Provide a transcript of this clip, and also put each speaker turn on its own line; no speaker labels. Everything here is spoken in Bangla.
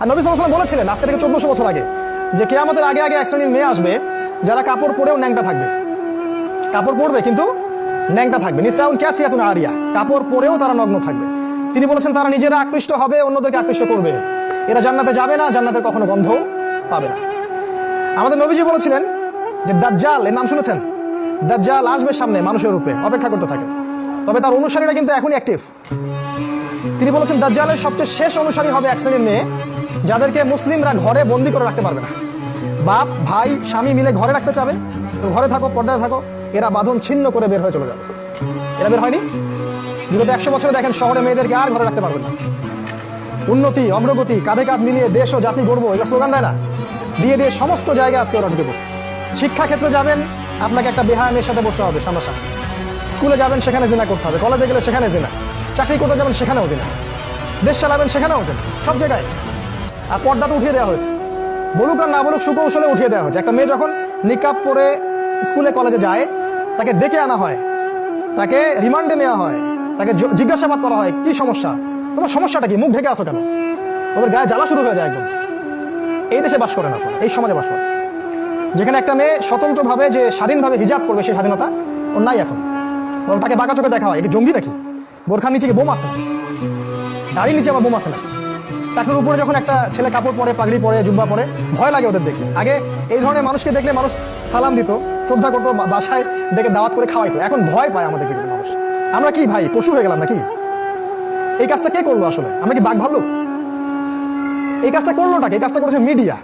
আর নবী সাল্লাল্লাহু আলাইহি ওয়াসাল্লাম বলেছিলেন আজকে থেকে 1400 বছর আগে যে কিয়ামতের আগে আগে এক শ্রেণীর মেয়ে আসবে যারা কাপড় পরেও ন্যাংটা থাকবে। কাপড় পরবে কিন্তু ন্যাংটা থাকবে। নিসাউন কাসিয়াতুন আরিয়া, কাপড় পরেও তারা নগ্ন থাকবে। তিনি বলেছেন তারা নিজেরা আকৃষ্ট হবে, অন্যদেরকে আকৃষ্ট করবে। এরা জান্নাতে যাবে না, জান্নাতের কখনো গন্ধ পাবে না। আমাদের নবীজি বলেছিলেন যে দাজ্জাল, এর নাম শুনেছেন? দাজ্জাল আসবে সামনে মানুষের রূপে, অপেক্ষা করতে থাকে। তবে তার অনুসারীরা কিন্তু এখনই অ্যাক্টিভ। তিনি বলেছেন দাজ্জালের সবচেয়ে শেষ অনুসারী হবে এক শ্রেণীর মেয়ে যাদেরকে মুসলিমরা ঘরে বন্দি করে রাখতে পারবে না। বাপ ভাই স্বামী মিলে ঘরে রাখতে চাবে, তো ঘরে থাকো, পর্দায় থাকো, এরা বাঁধন ছিন্ন করে বের হয়ে চলে যাবে। এরা বের হয়নি। বিগত 100 বছরে দেখেন শহরে মেয়েদেরকে আর ঘরে রাখতে পারবেন না। উন্নতি অগ্রগতি কাঁধে কাঁধ মিলিয়ে দেশ ও জাতি গড়বো, এটা স্লোগান দেয় না, দিয়ে দিয়ে সমস্ত জায়গায় আজকে ওরা ঢুকে পড়ছে। শিক্ষা ক্ষেত্রে যাবেন, আপনাকে একটা বেহায়া মেয়ের সাথে বসতে হবে সামনাসামনি। স্কুলে যাবেন, সেখানে জিনা করতে হবে। কলেজে গেলে সেখানে জিনা। চাকরি করতে যাবেন, সেখানেও জিনা। দেশ চালাবেন, সেখানেও জিনা। সব জায়গায়। আর পর্দা তো উঠিয়ে দেওয়া হয়েছে, বলুক আর না বলুক সুকৌশলে উঠিয়ে দেওয়া হয়েছে। একটা মেয়ে যখন নিকাব পরে স্কুলে কলেজে যায়, তাকে ডেকে আনা হয়, তাকে রিমান্ডে নেওয়া হয়, তাকে জিজ্ঞাসাবাদ করা হয় কি সমস্যা, তোমার সমস্যাটা কি, মুখ ঢেকে আসো কেন? ওদের গায়ে জ্বালা শুরু হয়ে যায় একদম। এই দেশে বাস করেন আপনারা, এই সমাজে বাস করেন, যেখানে একটা মেয়ে স্বতন্ত্রভাবে যে স্বাধীনভাবে হিজাব করবে সেই স্বাধীনতা ওর নাই এখন। বরং তাকে বাঁকা চোখে দেখা হয়, এটা জঙ্গি নাকি, বোরখার নিচে কি বোম আছে না, দাড়ির নিচে আবার বোম আছে না। টাকনুর উপরে যখন একটা ছেলে কাপড় পরে, পাগড়ি পরে, জুব্বা পরে, ভয় লাগে ওদের দেখলে। আগে এই ধরনের মানুষকে দেখলে মানুষ সালাম দিত, শ্রদ্ধা করতো, বাসায় ডেকে দাওয়াত করে খাওয়াইতো। এখন ভয় পায় আমাদের কিন্তু মানুষ। আমরা কি ভাই পশু হয়ে গেলাম নাকি? এই কাজটা কে করলো আসলে? আমরা কি বাঘ ভাল্লুক? এই কাজটা করলোটাকে? এই কাজটা করেছে মিডিয়া।